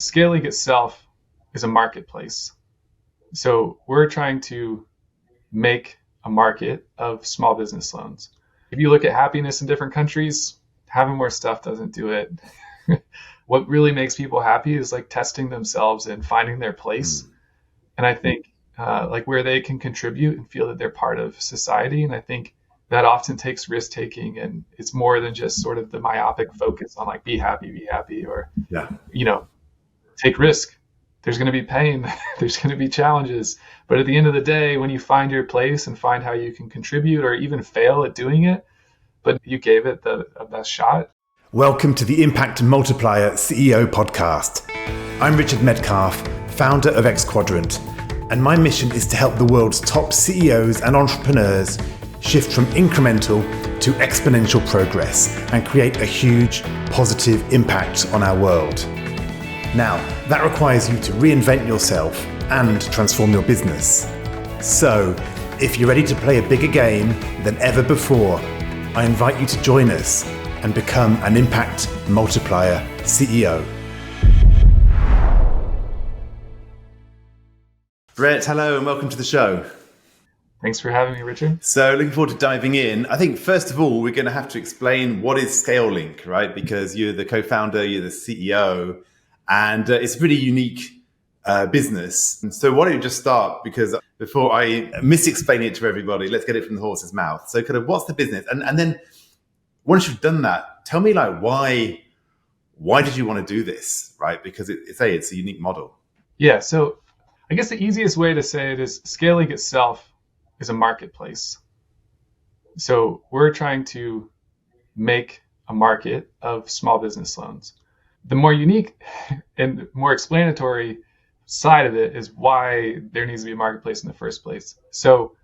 Scaling itself is a marketplace. So we're trying to make a market of small business loans. If you look at happiness in different countries, having more stuff doesn't do it. What really makes people happy is like testing themselves and finding their place. And I think like where they can contribute and feel that they're part of society. And I think that often takes risk taking, and it's more than just sort of the myopic focus on like be happy, or take risk. There's going to be pain, there's going to be challenges, but at the end of the day, when you find your place and find how you can contribute or even fail at doing it, but you gave it the best shot. Welcome to the Impact Multiplier CEO podcast. I'm Richard Metcalf, founder of X Quadrant, and my mission is to help the world's top CEOs and entrepreneurs shift from incremental to exponential progress and create a huge positive impact on our world. Now, that requires you to reinvent yourself and transform your business. So, if you're ready to play a bigger game than ever before, I invite you to join us and become an Impact Multiplier CEO. Brett, hello and welcome to the show. Thanks for having me, Richard. So looking forward to diving in. I think first of all, we're going to have to explain what is ScaleLink, right? Because you're the co-founder, you're the CEO, and it's a pretty unique business. And so why don't you just start, because before I misexplain it to everybody, let's get it from the horse's mouth. So kind of what's the business? And then once you've done that, tell me like why did you want to do this, right? Because it's a unique model. Yeah, so I guess the easiest way to say it is ScaleLink itself is a marketplace. So we're trying to make a market of small business loans. The more unique and more explanatory side of it is why there needs to be a marketplace in the first place. So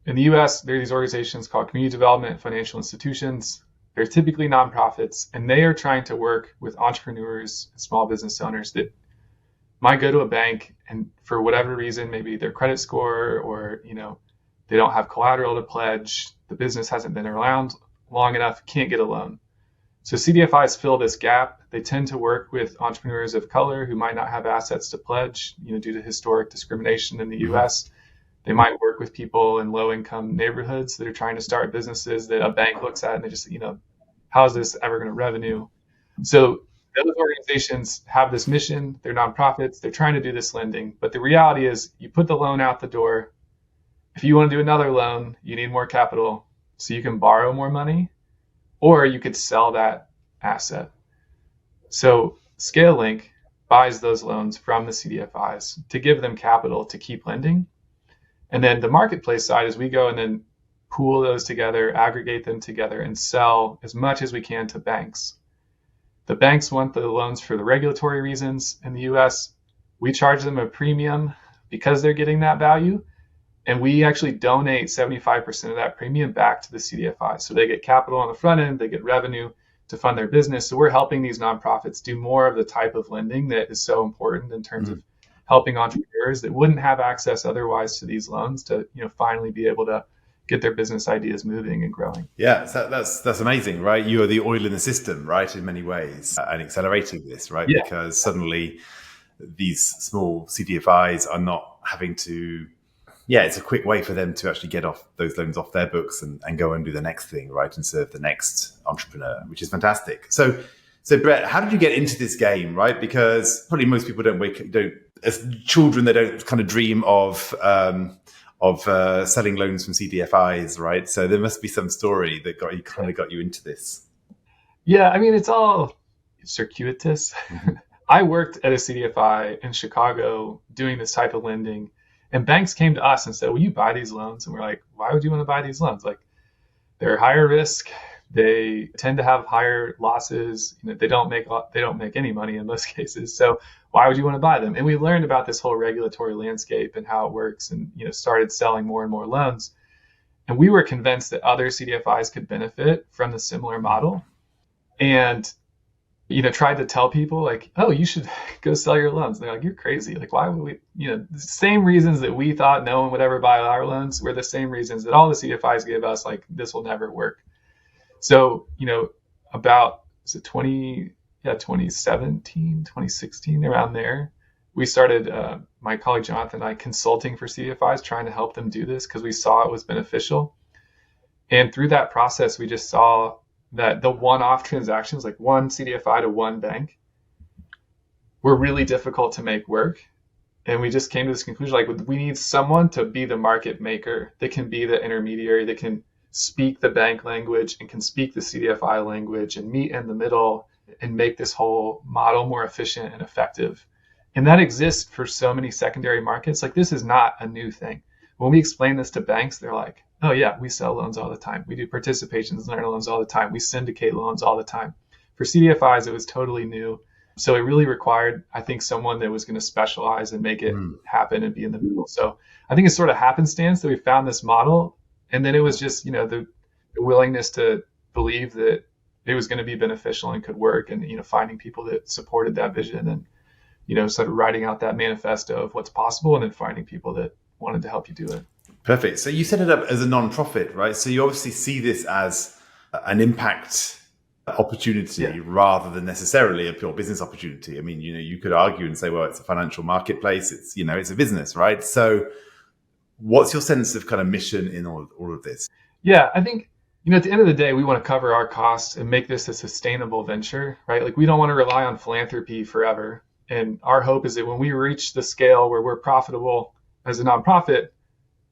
in the US, there are these organizations called community development financial institutions. They're typically nonprofits, and they are trying to work with entrepreneurs and small business owners that might go to a bank and for whatever reason, maybe their credit score or, they don't have collateral to pledge, the business hasn't been around long enough, can't get a loan. So CDFIs fill this gap. They tend to work with entrepreneurs of color who might not have assets to pledge, due to historic discrimination in the US. They might work with people in low-income neighborhoods that are trying to start businesses that a bank looks at and they just, how is this ever going to revenue? So those organizations have this mission. They're nonprofits. They're trying to do this lending. But the reality is you put the loan out the door. If you want to do another loan, you need more capital so you can borrow more money, or you could sell that asset. So ScaleLink buys those loans from the CDFIs to give them capital to keep lending. And then the marketplace side is we go and then pool those together, aggregate them together, and sell as much as we can to banks. The banks want the loans for the regulatory reasons in the US. We charge them a premium because they're getting that value. And we actually donate 75% of that premium back to the CDFI. So they get capital on the front end, they get revenue to fund their business. So we're helping these nonprofits do more of the type of lending that is so important in terms of helping entrepreneurs that wouldn't have access otherwise to these loans to, finally be able to get their business ideas moving and growing. Yeah, so that's amazing, right? You are the oil in the system, right, in many ways, and accelerating this, right? Yeah. Because suddenly these small CDFIs are not having to, it's a quick way for them to actually get off those loans off their books and go and do the next thing, right, and serve the next entrepreneur, which is fantastic. So Brett, how did you get into this game, right? Because probably most people as children, they don't kind of dream of selling loans from CDFIs, right? So there must be some story that got you into this. Yeah, I mean, it's all circuitous. I worked at a CDFI in Chicago doing this type of lending, and banks came to us and said, will you buy these loans? And we're like, why would you want to buy these loans? Like, they're higher risk. They tend to have higher losses. They don't make any money in most cases. So why would you want to buy them? And we learned about this whole regulatory landscape and how it works, and started selling more and more loans. And we were convinced that other CDFIs could benefit from the similar model, and tried to tell people like, oh, you should go sell your loans. And they're like, you're crazy. Like, why would we? The same reasons that we thought no one would ever buy our loans were the same reasons that all the CDFIs gave us, like, this will never work. So, about 20 2017, 2016, around there. We started, my colleague Jonathan and I, consulting for CDFIs, trying to help them do this because we saw it was beneficial. And through that process, we just saw that the one-off transactions, like one CDFI to one bank, were really difficult to make work. And we just came to this conclusion, like, we need someone to be the market maker that can be the intermediary, that can speak the bank language and can speak the CDFI language and meet in the middle and make this whole model more efficient and effective. And that exists for so many secondary markets. Like, this is not a new thing. When we explain this to banks, they're like, oh yeah, we sell loans all the time. We do participations in our loans all the time. We syndicate loans all the time. For CDFIs, it was totally new. So it really required, I think, someone that was going to specialize and make it happen and be in the middle. So I think it's sort of happenstance that we found this model. And then it was just, the willingness to believe that it was going to be beneficial and could work, and, finding people that supported that vision, and, sort of writing out that manifesto of what's possible, and then finding people that wanted to help you do it. Perfect. So you set it up as a non-profit, right? So you obviously see this as an impact opportunity rather than necessarily a pure business opportunity. I mean, you could argue and say, well, it's a financial marketplace. It's, it's a business, right? So what's your sense of kind of mission in all of this? Yeah, I think, at the end of the day, we want to cover our costs and make this a sustainable venture, right? Like, we don't want to rely on philanthropy forever. And our hope is that when we reach the scale where we're profitable as a nonprofit,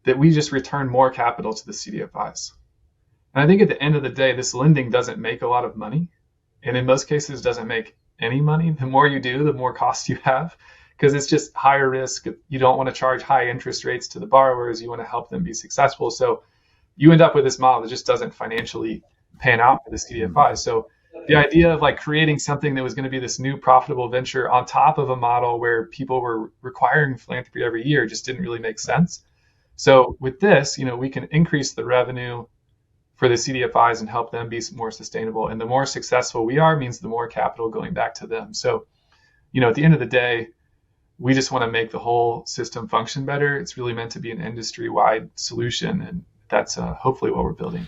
that we just return more capital to the CDFIs. And I think at the end of the day, this lending doesn't make a lot of money. And in most cases, doesn't make any money. The more you do, the more cost you have, because it's just higher risk. You don't want to charge high interest rates to the borrowers. You want to help them be successful. So you end up with this model that just doesn't financially pan out for the CDFIs. So the idea of like creating something that was going to be this new profitable venture on top of a model where people were requiring philanthropy every year just didn't really make sense. So with this, we can increase the revenue for the CDFIs and help them be more sustainable. And the more successful we are means the more capital going back to them. So, at the end of the day, we just want to make the whole system function better. It's really meant to be an industry-wide solution, and that's hopefully what we're building.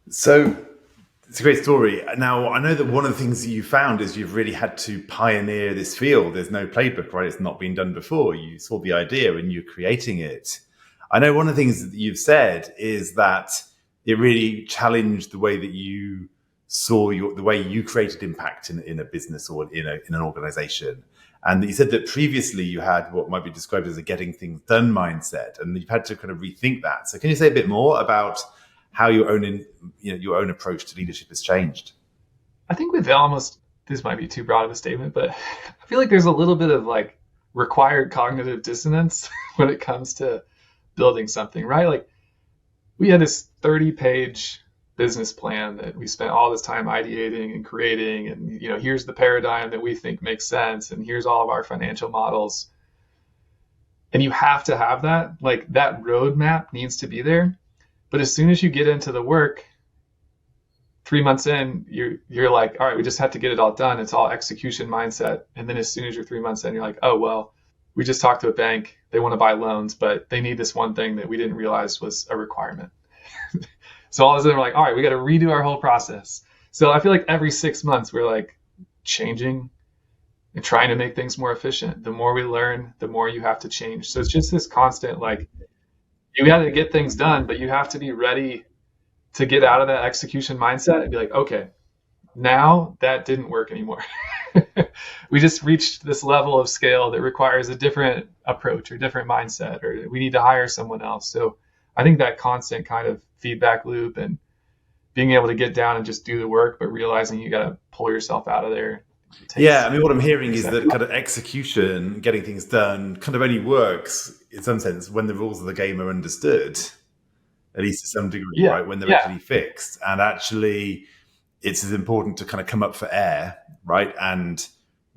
So it's a great story. Now, I know that one of the things that you found is you've really had to pioneer this field. There's no playbook, right? It's not been done before. You saw the idea and you're creating it. I know one of the things that you've said is that it really challenged the way that you saw the way you created impact in a business or in an organization. And you said that previously you had what might be described as a getting things done mindset, and you've had to kind of rethink that. So can you say a bit more about how your own approach to leadership has changed? I think with almost, this might be too broad of a statement, but I feel like there's a little bit of like required cognitive dissonance when it comes to building something, right? Like, we had this 30-page business plan that we spent all this time ideating and creating, and here's the paradigm that we think makes sense, and here's all of our financial models. And you have to have that, like, that roadmap needs to be there. But as soon as you get into the work, 3 months in, you're like, all right, we just have to get it all done. It's all execution mindset. And then as soon as you're 3 months in, you're like, oh, well, we just talked to a bank. They want to buy loans, but they need this one thing that we didn't realize was a requirement. So all of a sudden we're like, all right, we got to redo our whole process. So I feel like every 6 months we're like changing and trying to make things more efficient. The more we learn, the more you have to change. So it's just this constant, like, you got to get things done, but you have to be ready to get out of that execution mindset and be like, okay, now that didn't work anymore. We just reached this level of scale that requires a different approach or different mindset, or we need to hire someone else. So I think that constant kind of feedback loop and being able to get down and just do the work, but realizing you got to pull yourself out of there. Yeah, I mean, what I'm hearing is that kind of execution, getting things done, kind of only works in some sense when the rules of the game are understood, at least to some degree, right? When they're actually fixed. And actually, it's as important to kind of come up for air, right? And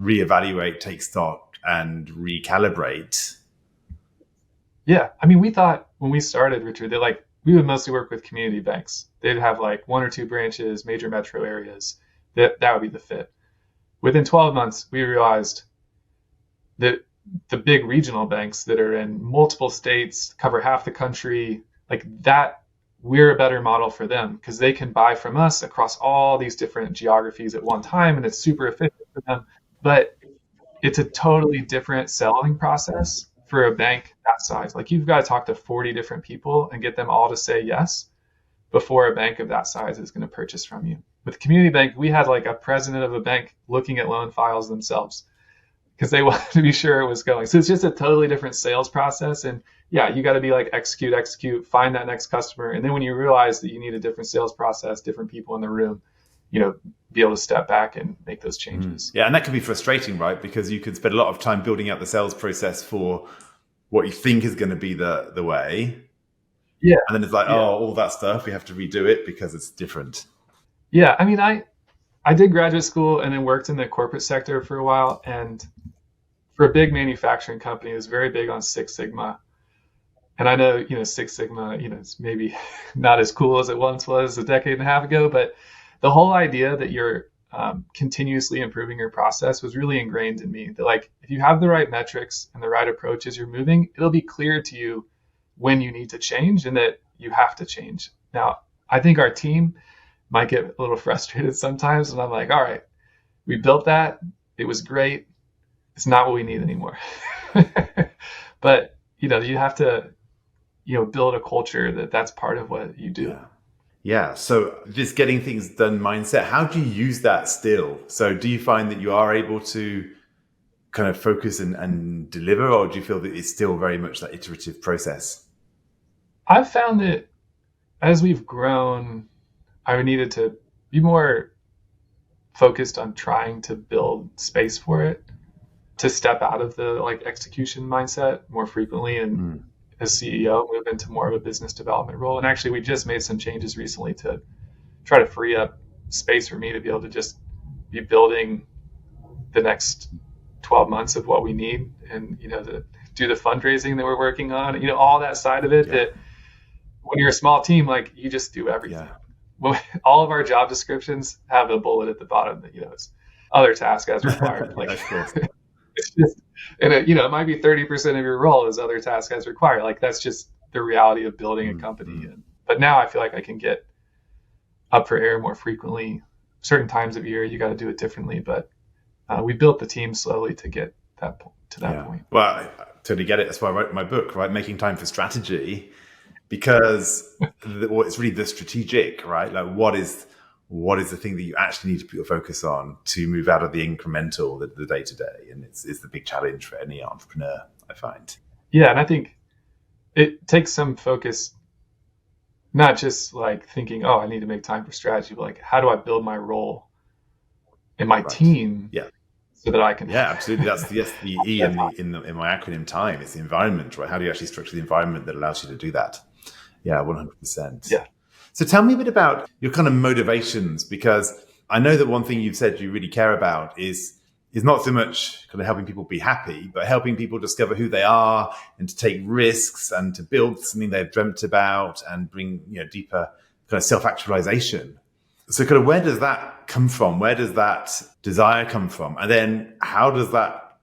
reevaluate, take stock, and recalibrate. Yeah, I mean, we thought when we started, Richard, that we would mostly work with community banks. They'd have like 1 or 2 branches, major metro areas. That would be the fit. Within 12 months, we realized that the big regional banks that are in multiple states, cover half the country, like that, we're a better model for them because they can buy from us across all these different geographies at one time, and it's super efficient. for them. But it's a totally different selling process for a bank that size. Like you've got to talk to 40 different people and get them all to say yes before a bank of that size is going to purchase from you. With community bank, we had like a president of a bank looking at loan files themselves because they wanted to be sure it was going. So it's just a totally different sales process. And yeah, you got to be like execute, find that next customer. And then when you realize that you need a different sales process, different people in the room, be able to step back and make those changes. Yeah, and that can be frustrating, right? Because you could spend a lot of time building out the sales process for what you think is going to be the way. Yeah. And then it's like, all that stuff, we have to redo it because it's different. Yeah, I mean, I did graduate school and then worked in the corporate sector for a while. And for a big manufacturing company, it was very big on Six Sigma. And I know, Six Sigma, it's maybe not as cool as it once was a decade and a half ago, but the whole idea that you're continuously improving your process was really ingrained in me. That like, if you have the right metrics and the right approach as you're moving, it'll be clear to you when you need to change and that you have to change. Now, I think our team might get a little frustrated sometimes, and I'm like, all right, we built that. It was great. It's not what we need anymore. But, you have to, build a culture that's part of what you do. Yeah. So this getting things done mindset, how do you use that still? So do you find that you are able to kind of focus and deliver, or do you feel that it's still very much that iterative process? I've found that as we've grown, I needed to be more focused on trying to build space for it, to step out of the like execution mindset more frequently, and as CEO move into more of a business development role. And actually we just made some changes recently to try to free up space for me to be able to just be building the next 12 months of what we need, and to do the fundraising that we're working on, all that side of it. That when you're a small team, like you just do everything. All of our job descriptions have a bullet at the bottom that it's other tasks as required. Like it's just, and it might be 30% of your role is other tasks as required. Like that's just the reality of building a company. But now I feel like I can get up for air more frequently. Certain times of year you got to do it differently, but we built the team slowly to get that point. Well, I totally get it. That's why I wrote my book, right? Making Time for Strategy, because it's really the strategic, right? Like what is the thing that you actually need to put your focus on to move out of the incremental, the day-to-day? And it's the big challenge for any entrepreneur, I find. Yeah, and I think it takes some focus, not just like thinking, I need to make time for strategy, but like, how do I build my role and my team so that I can... Yeah, absolutely. That's the E in my acronym TIME. It's the environment, right? How do you actually structure the environment that allows you to do that? Yeah, 100%. Yeah. So tell me a bit about your kind of motivations, because I know that one thing you've said you really care about is not so much kind of helping people be happy, but helping people discover who they are and to take risks and to build something they've dreamt about and bring deeper kind of self-actualization. So kind of where does that come from? Where does that desire come from? And then how does that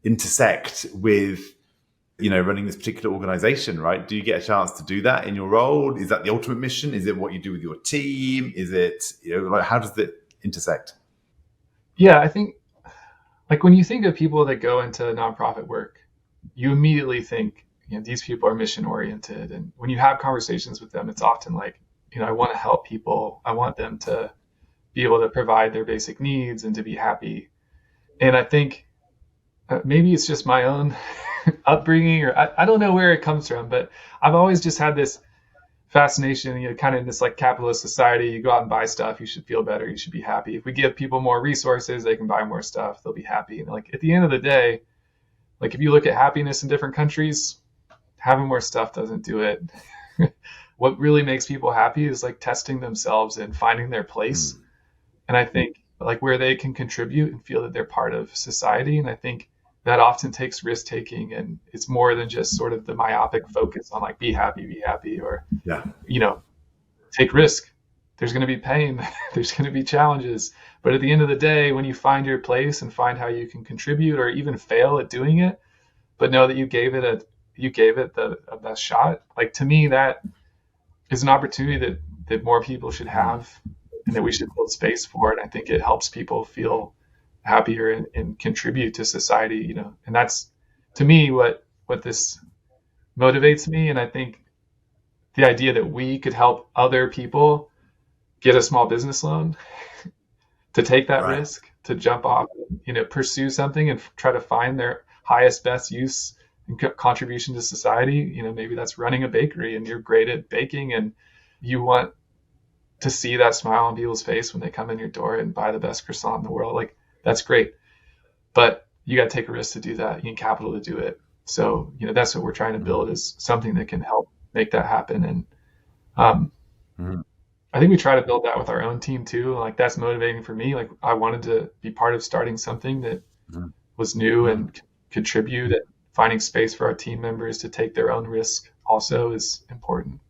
intersect with running this particular organization, right? Do you get a chance to do that in your role? Is that the ultimate mission? Is it what you do with your team? Is it, like, how does it intersect? Yeah, I think like when you think of people that go into nonprofit work, you immediately think, these people are mission oriented. And when you have conversations with them, it's often like, I want to help people. I want them to be able to provide their basic needs and to be happy. And I think maybe it's just my own upbringing, or I don't know where it comes from, but I've always just had this fascination, kind of in this like capitalist society, you go out and buy stuff, you should feel better, you should be happy. If we give people more resources, they can buy more stuff, they'll be happy. And like at the end of the day, like if you look at happiness in different countries, having more stuff doesn't do it. What really makes people happy is like testing themselves and finding their place. And I think like where they can contribute and feel that they're part of society. And I think that often takes risk taking, and it's more than just sort of the myopic focus on like be happy, or take risk. There's going to be pain, there's going to be challenges, but at the end of the day, when you find your place and find how you can contribute or even fail at doing it, but know that you gave it the best shot, like to me that is an opportunity that more people should have and that we should build space for. And I think it helps people feel happier and contribute to society, you know. And that's, to me, what this motivates me. And I think the idea that we could help other people get a small business loan to take that Right. risk, to jump off, you know, pursue something and try to find their highest, best use and contribution to society. You know, maybe that's running a bakery and you're great at baking and you want to see that smile on people's face when they come in your door and buy the best croissant in the world. Like, that's great. But you got to take a risk to do that. You need capital to do it. So, you know, that's what we're trying to build, is something that can help make that happen. And Mhm. I think we try to build that with our own team too. Like, that's motivating for me. Like, I wanted to be part of starting something that Mhm. was new and contribute, and finding space for our team members to take their own risk also is important.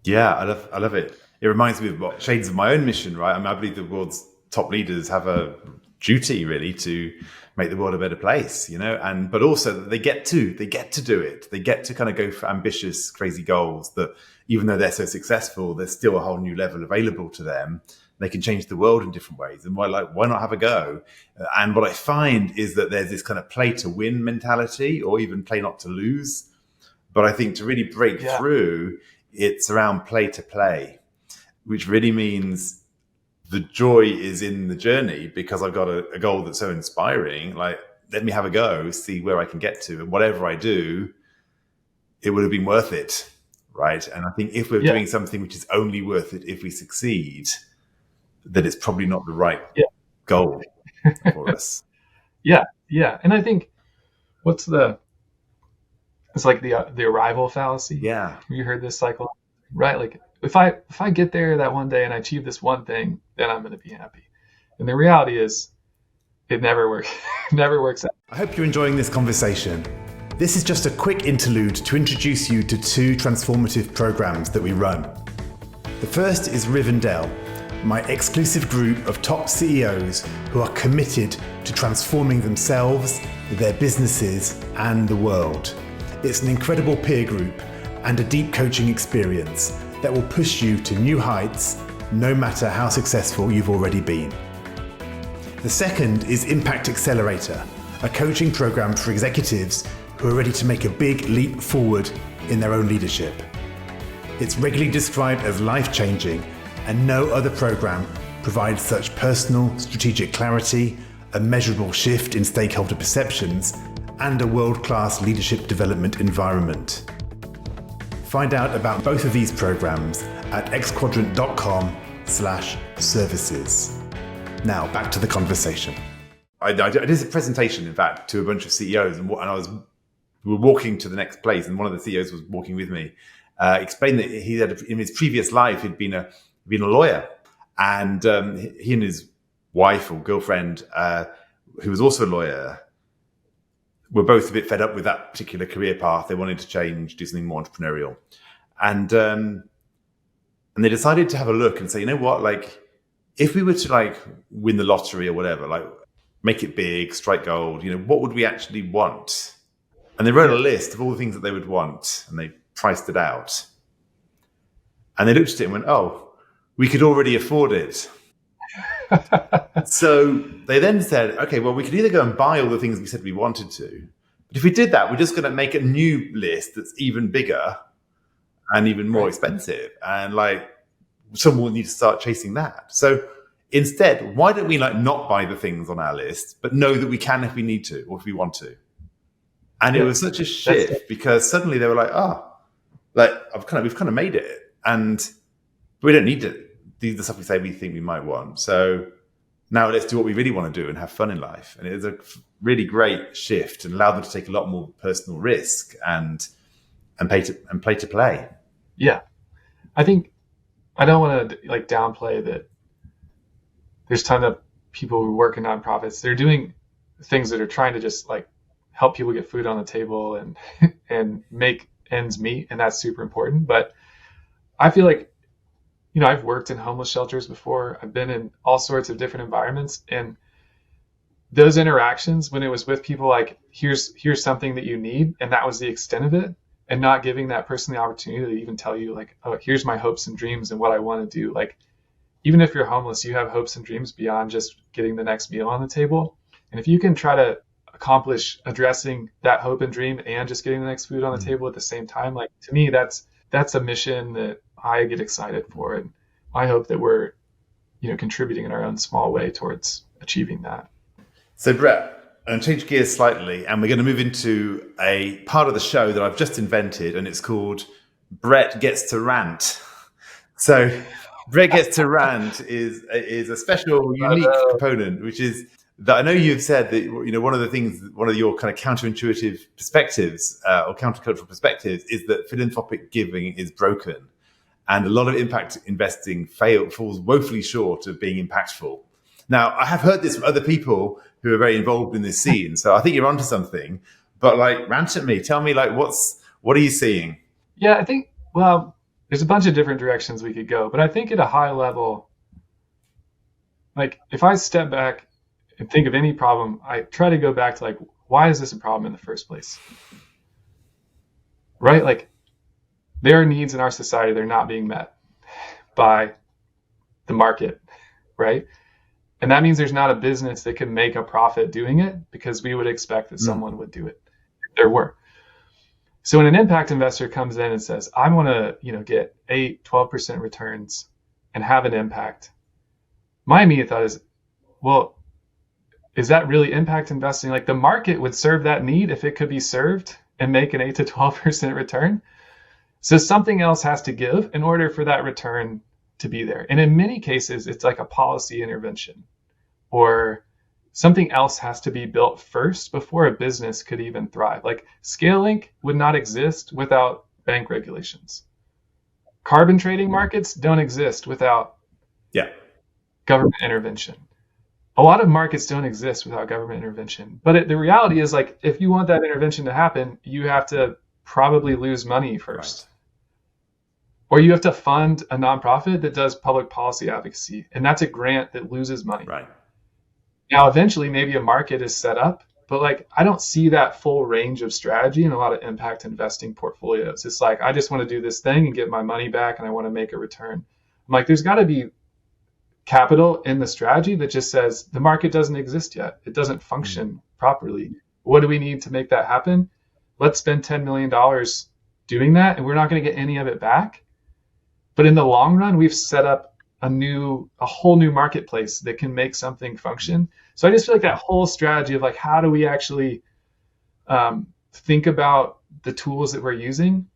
Yeah, I love it. It reminds me of what shades of my own mission, right? I mean, I believe the world's top leaders have a duty really to make the world a better place, you know, and but also that they get to do it. They get to kind of go for ambitious, crazy goals that, even though they're so successful, there's still a whole new level available to them. They can change the world in different ways. And why not have a go? And what I find is that there's this kind of play to win mentality, or even play not to lose. But I think to really break Yeah. through, it's around play to play, which really means the joy is in the journey, because I've got a goal that's so inspiring. Like, let me have a go, see where I can get to. And whatever I do, it would have been worth it. Right. And I think if we're Yeah. doing something which is only worth it if we succeed, then it's probably not the right Yeah. goal for us. Yeah. Yeah. And I think it's like the arrival fallacy. Yeah. You heard this cycle, right? Like, if I get there that one day and I achieve this one thing, then I'm going to be happy. And the reality is, it never works. Never works out. I hope you're enjoying this conversation. This is just a quick interlude to introduce you to two transformative programs that we run. The first is Rivendell, my exclusive group of top CEOs who are committed to transforming themselves, their businesses, and the world. It's an incredible peer group and a deep coaching experience that will push you to new heights, no matter how successful you've already been. The second is Impact Accelerator, a coaching program for executives who are ready to make a big leap forward in their own leadership. It's regularly described as life-changing, and no other program provides such personal, strategic clarity, a measurable shift in stakeholder perceptions, and a world-class leadership development environment. Find out about both of these programs at xquadrant.com/services. Now back to the conversation. I did a presentation, in fact, to a bunch of CEOs, and we were walking to the next place, and one of the CEOs was walking with me. Explained that he had, in his previous life, he'd been a lawyer, and he and his wife or girlfriend, who was also a lawyer, were both a bit fed up with that particular career path. They wanted to change, do something more entrepreneurial, and they decided to have a look and say, you know what, like, if we were to like win the lottery or whatever, like make it big, strike gold, you know, what would we actually want? And they wrote a list of all the things that they would want, and they priced it out. And they looked at it and went, oh, we could already afford it. So they then said, okay, well, we could either go and buy all the things we said we wanted to, but if we did that, we're just going to make a new list that's even bigger and even more expensive. And like, someone will need to start chasing that. So instead, why don't we like not buy the things on our list, but know that we can if we need to, or if we want to? And it was such a shift, because suddenly they were like, like we've kind of made it, and we don't need to do the stuff we say we think we might want. So now let's do what we really want to do and have fun in life. And it was a really great shift, and allowed them to take a lot more personal risk and play to play. Yeah, I think I don't want to like downplay that. There's a ton of people who work in nonprofits. They're doing things that are trying to just like help people get food on the table and make ends meet, and that's super important. But I feel like, you know, I've worked in homeless shelters before. I've been in all sorts of different environments, and those interactions, when it was with people like, here's something that you need, and that was the extent of it, and not giving that person the opportunity to even tell you like, oh, here's my hopes and dreams and what I want to do. Like, even if you're homeless, you have hopes and dreams beyond just getting the next meal on the table. And if you can try to accomplish addressing that hope and dream and just getting the next food on the table at the same time, like to me, that's a mission that I get excited for. And I hope that we're, contributing in our own small way towards achieving that. So Brett, I'm going to change gears slightly, and we're going to move into a part of the show that I've just invented, and it's called Brett Gets to Rant. So Brett Gets to Rant is a special, unique component, which is that I know you've said that, one of your kind of counterintuitive perspectives or countercultural perspectives is that philanthropic giving is broken. And a lot of impact investing falls woefully short of being impactful. Now, I have heard this from other people who are very involved in this scene, so I think you're onto something. But rant at me, tell me, what are you seeing? Yeah, I think, well, there's a bunch of different directions we could go, but I think at a high level, if I step back and think of any problem, I try to go back to why is this a problem in the first place? Right? There are needs in our society that are not being met by the market, right? And that means there's not a business that can make a profit doing it, because we would expect that someone would do it if there were. So when an impact investor comes in and says, I want to, get 8, 12% returns and have an impact, my immediate thought is, well, is that really impact investing? The market would serve that need if it could be served and make an 8 to 12% return. So something else has to give in order for that return to be there. And in many cases, it's like a policy intervention, or something else has to be built first before a business could even thrive. ScaleLink would not exist without bank regulations. Carbon trading markets don't exist without government intervention. A lot of markets don't exist without government intervention. But the reality is, if you want that intervention to happen, you have to probably lose money first. Right. Or you have to fund a nonprofit that does public policy advocacy, and that's a grant that loses money. Right. Now, eventually, maybe a market is set up, but I don't see that full range of strategy in a lot of impact investing portfolios. It's I just want to do this thing and get my money back, and I want to make a return. I'm there's got to be capital in the strategy that just says the market doesn't exist yet. It doesn't function properly. What do we need to make that happen? Let's spend $10 million doing that, and we're not going to get any of it back. But in the long run, we've set up a whole new marketplace that can make something function. So I just feel that whole strategy of how do we actually think about the tools that we're using?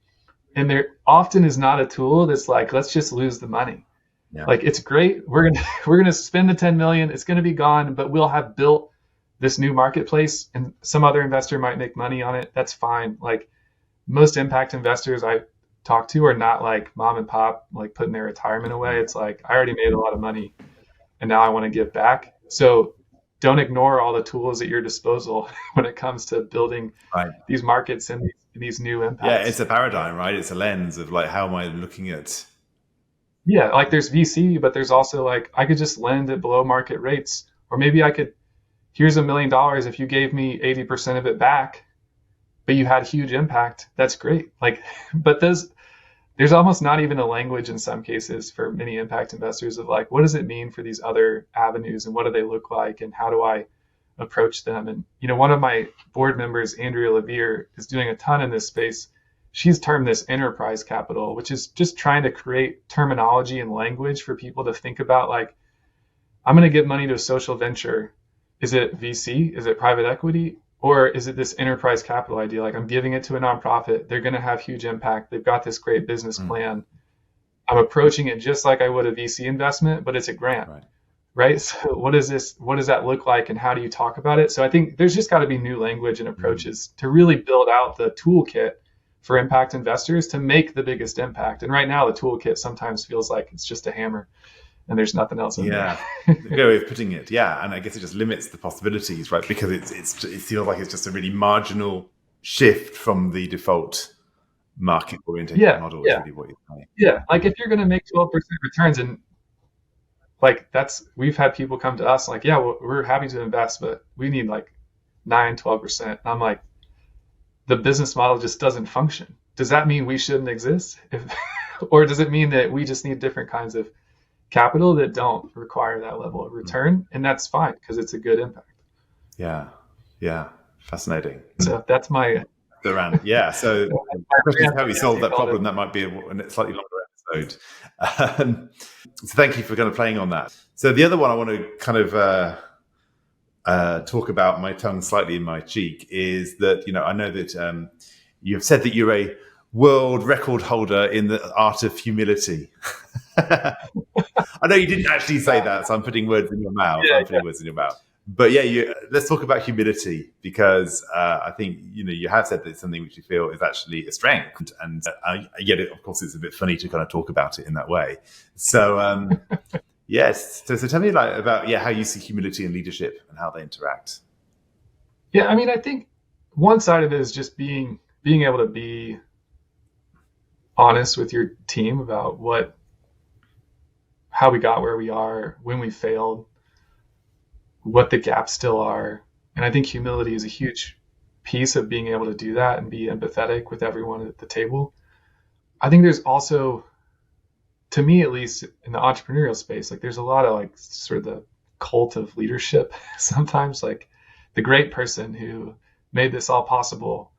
And there often is not a tool that's let's just lose the money. Yeah. It's great. We're gonna spend the 10 million. It's gonna be gone, but we'll have built this new marketplace, and some other investor might make money on it. That's fine. Most impact investors I talk to are not mom and pop, putting their retirement away. It's I already made a lot of money and now I want to give back. So don't ignore all the tools at your disposal when it comes to building these markets and these new impacts. Yeah, it's a paradigm, right? It's a lens of how am I looking at? Yeah, there's VC, but there's also I could just lend at below market rates, or maybe I could, here's $1 million. If you gave me 80% of it back, but you had huge impact, that's great. But there's almost not even a language in some cases for many impact investors of what does it mean for these other avenues, and what do they look like, and how do I approach them? And one of my board members, Andrea Levere, is doing a ton in this space. She's termed this enterprise capital, which is just trying to create terminology and language for people to think about I'm going to give money to a social venture. Is it VC? Is it private equity? Or is it this enterprise capital idea? I'm giving it to a nonprofit. They're going to have huge impact. They've got this great business plan. I'm approaching it just like I would a VC investment, but it's a grant, right? So what does that look like, and how do you talk about it? So I think there's just got to be new language and approaches to really build out the toolkit for impact investors to make the biggest impact. And right now the toolkit sometimes feels like it's just a hammer and there's nothing else in there. Yeah, a good way of putting it. Yeah, and I guess it just limits the possibilities, right? Because it feels like it's just a really marginal shift from the default market-oriented model. Is really what you're saying. Yeah, if you're going to make 12% returns, and we've had people come to us we're happy to invest, but we need 9, 12%. And I'm the business model just doesn't function. Does that mean we shouldn't exist? Or does it mean that we just need different kinds of capital that don't require that level of return? And that's fine, because it's a good impact. Yeah. Fascinating. So that's my Around. Yeah. So the question is rant, how I we guess solve you that called it. problem. That might be a slightly longer episode. So thank you for kind of playing on that. So the other one I want to kind of talk about, my tongue slightly in my cheek, is that, I know that you've said that you're a world record holder in the art of humility. I know you didn't actually say that, so I'm putting words in your mouth. But yeah, let's talk about humility, because I think you have said that it's something which you feel is actually a strength, and yet of course it's a bit funny to kind of talk about it in that way. So yes, so tell me about how you see humility and leadership and how they interact. Yeah, I mean, I think one side of it is just being able to be honest with your team about how we got where we are, when we failed, what the gaps still are. And I think humility is a huge piece of being able to do that and be empathetic with everyone at the table. I think there's also, to me at least, in the entrepreneurial space, like there's a lot of like sort of the cult of leadership sometimes, like the great person who made this all possible.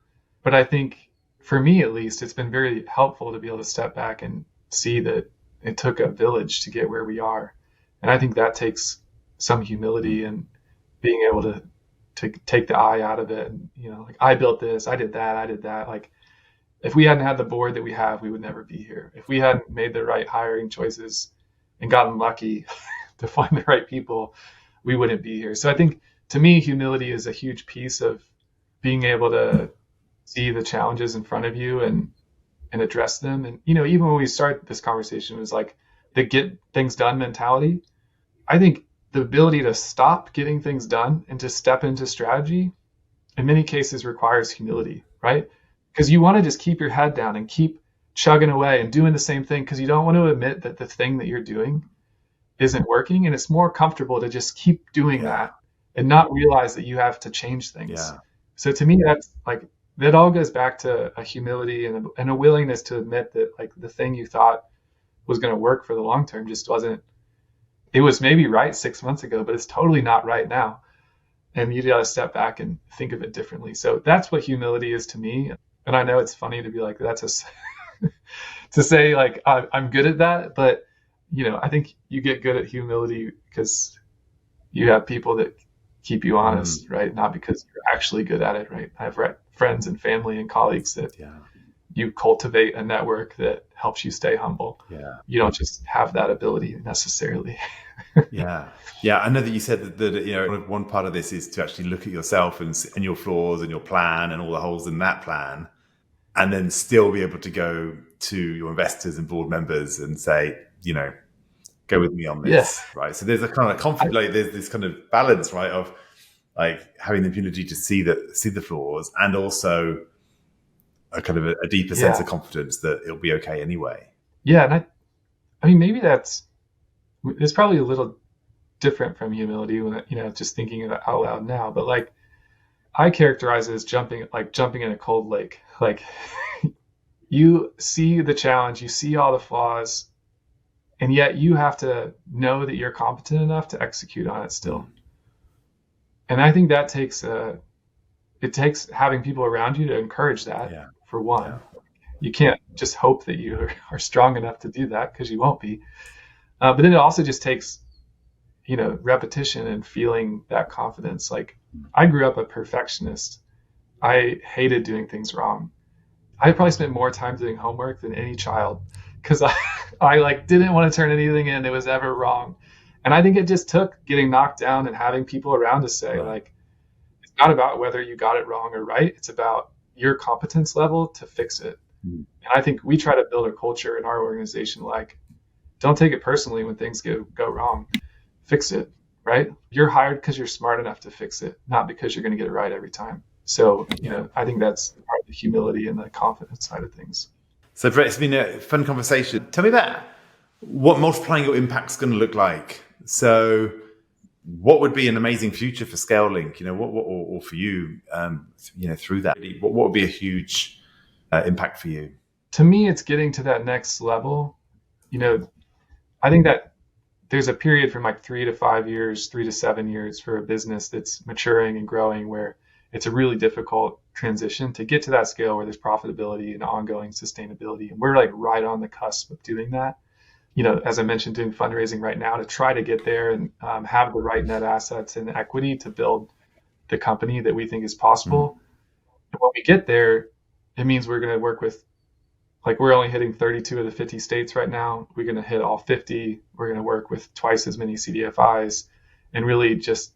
But I think for me at least, it's been very helpful to be able to step back and see that it took a village to get where we are. And I think that takes some humility and being able to take the I out of it. And, like I built this, I did that. Like if we hadn't had the board that we have, we would never be here. If we hadn't made the right hiring choices and gotten lucky to find the right people, we wouldn't be here. So I think to me, humility is a huge piece of being able to see the challenges in front of you and address them. And, even when we start this conversation, it was like the get things done mentality. I think the ability to stop getting things done and to step into strategy in many cases requires humility, right? Because you want to just keep your head down and keep chugging away and doing the same thing because you don't want to admit that the thing that you're doing isn't working. And it's more comfortable to just keep doing that and not realize that you have to change things. Yeah. So to me, that's like, that all goes back to a humility and a willingness to admit that like the thing you thought was going to work for the long term just wasn't. It was maybe right 6 months ago, but it's totally not right now. And you got to step back and think of it differently. So that's what humility is to me. And I know it's funny to be like, that's to say like, I'm good at that. But, I think you get good at humility because you have people that keep you honest, right? Not because you're actually good at it, right? I have friends and family and colleagues that you cultivate a network that helps you stay humble. Yeah. You don't just have that ability necessarily. Yeah. I know that you said that one part of this is to actually look at yourself and your flaws and your plan and all the holes in that plan, and then still be able to go to your investors and board members and say, go with me on this, right? So there's a kind of conflict, like there's this kind of balance, right, of like having the ability to see the flaws and also a kind of a deeper sense of confidence that it'll be okay anyway. Yeah, and I mean, maybe it's probably a little different from humility when just thinking it out loud now. But like, I characterize it as jumping in a cold lake. Like, you see the challenge, you see all the flaws, and yet you have to know that you're competent enough to execute on it still. And I think that takes having people around you to encourage that. For one, you can't just hope that you are strong enough to do that because you won't be. But then it also just takes, repetition and feeling that confidence. Like, I grew up a perfectionist. I hated doing things wrong. I probably spent more time doing homework than any child because I like didn't want to turn anything in that was ever wrong. And I think it just took getting knocked down and having people around to say, like, it's not about whether you got it wrong or right. It's about your competence level to fix it. And I think we try to build a culture in our organization, like, don't take it personally when things go wrong. Fix it, right? You're hired because you're smart enough to fix it, not because you're going to get it right every time. So, I think that's part of the humility and the confidence side of things. So, Brett, it's been a fun conversation. Tell me about what multiplying your impact is going to look like. So, what would be an amazing future for ScaleLink? Or for you, through that, what would be a huge impact for you? To me, it's getting to that next level. I think that there's a period from like 3 to 5 years, 3 to 7 years for a business that's maturing and growing, where it's a really difficult transition to get to that scale where there's profitability and ongoing sustainability. And we're like right on the cusp of doing that. As I mentioned, doing fundraising right now to try to get there and have the right net assets and equity to build the company that we think is possible. And when we get there, it means we're going to work with, like, we're only hitting 32 of the 50 states right now. We're going to hit all 50. We're going to work with twice as many CDFIs and really just,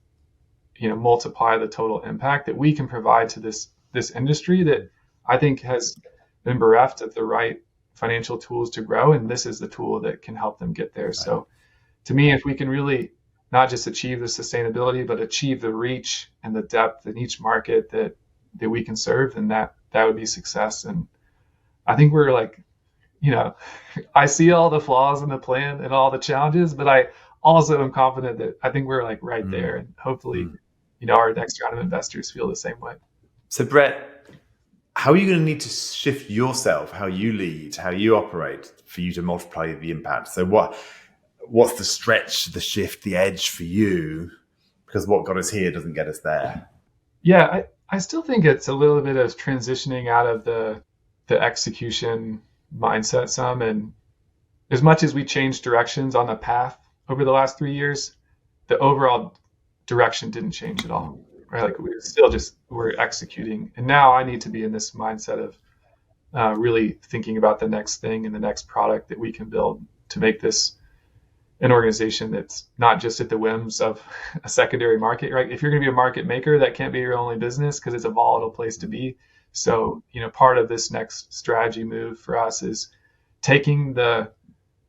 multiply the total impact that we can provide to this industry that I think has been bereft of the right financial tools to grow. And this is the tool that can help them get there. Right. So to me, if we can really not just achieve the sustainability, but achieve the reach and the depth in each market that we can serve, then that would be success. And I think we're like, I see all the flaws in the plan and all the challenges, but I also am confident that I think we're like right there. And hopefully, our next round of investors feel the same way. So Brett, how are you going to need to shift yourself, how you lead, how you operate for you to multiply the impact? So what's the stretch, the shift, the edge for you? Because what got us here doesn't get us there. Yeah, I still think it's a little bit of transitioning out of the execution mindset some. And as much as we changed directions on the path over the last 3 years, the overall direction didn't change at all, right? Like we're executing. And now I need to be in this mindset of really thinking about the next thing and the next product that we can build to make this an organization that's not just at the whims of a secondary market, right? If you're going to be a market maker, that can't be your only business because it's a volatile place to be. So, part of this next strategy move for us is taking the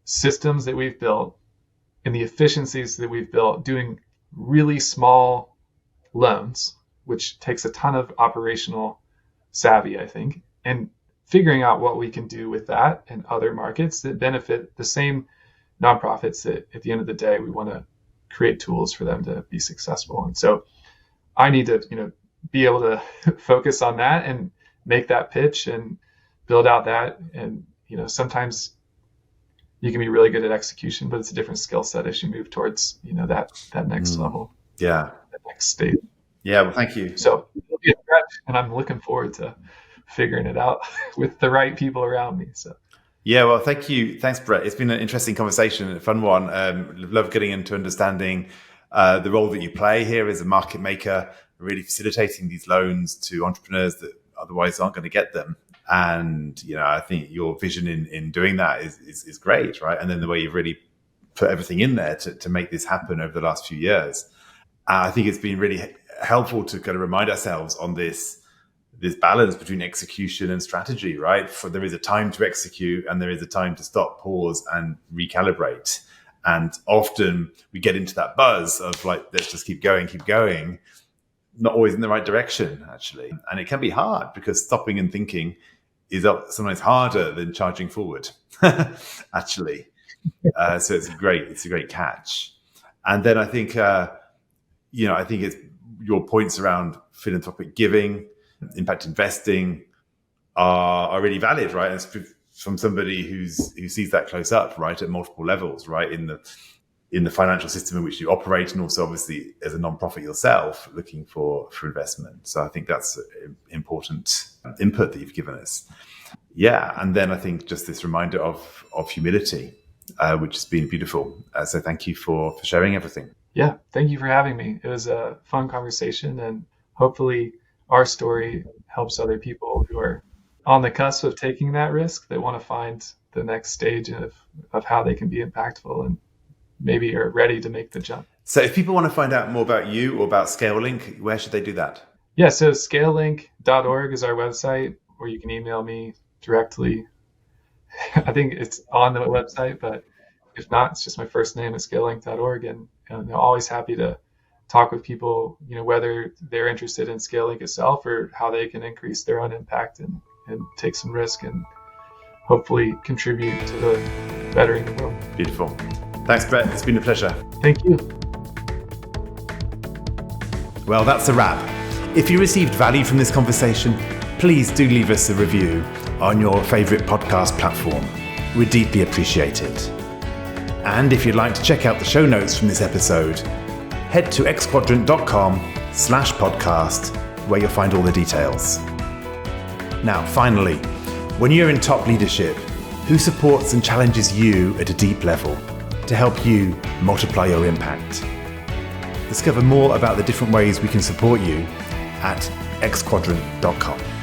systems that we've built and the efficiencies that we've built, doing really small loans, which takes a ton of operational savvy, I think, and figuring out what we can do with that and other markets that benefit the same nonprofits that at the end of the day, we want to create tools for them to be successful. And so I need to, be able to focus on that and make that pitch and build out that. And, sometimes you can be really good at execution, but it's a different skill set as you move towards, that next level. Yeah. That next stage. Yeah. Well, thank you. So it'll be a stretch, and I'm looking forward to figuring it out with the right people around me. So. Yeah, well, thank you. Thanks, Brett. It's been an interesting conversation, a fun one. Love getting into understanding the role that you play here as a market maker, really facilitating these loans to entrepreneurs that otherwise aren't going to get them. And, I think your vision in doing that is great, right? And then the way you've really put everything in there to make this happen over the last few years. I think it's been really helpful to kind of remind ourselves on this balance between execution and strategy, right? For there is a time to execute and there is a time to stop, pause, and recalibrate. And often we get into that buzz of like, let's just keep going, not always in the right direction, actually. And it can be hard because stopping and thinking is sometimes harder than charging forward, actually. So it's a great catch. And then I think, I think it's your points around philanthropic giving, impact investing are really valid, right? It's from somebody who sees that close up, right, at multiple levels, right, in the financial system in which you operate, and also obviously as a non-profit yourself, looking for investment. So I think that's important input that you've given us. Yeah, and then I think just this reminder of humility, which has been beautiful. So thank you for sharing everything. Yeah, thank you for having me. It was a fun conversation, and hopefully our story helps other people who are on the cusp of taking that risk, that want to find the next stage of how they can be impactful and maybe are ready to make the jump. So if people want to find out more about you or about ScaleLink, where should they do that? Yeah, so scalelink.org is our website, or you can email me directly. I think it's on the website, but if not, it's just my first name at scalelink.org. And I'm always happy to talk with people, whether they're interested in ScaleLink itself or how they can increase their own impact and take some risk and hopefully contribute to the bettering the world. Beautiful. Thanks, Brett. It's been a pleasure. Thank you. Well, that's a wrap. If you received value from this conversation, please do leave us a review on your favorite podcast platform. We'd deeply appreciate it. And if you'd like to check out the show notes from this episode, head to xquadrant.com/podcast, where you'll find all the details. Now, finally, when you're in top leadership, who supports and challenges you at a deep level to help you multiply your impact? Discover more about the different ways we can support you at xquadrant.com.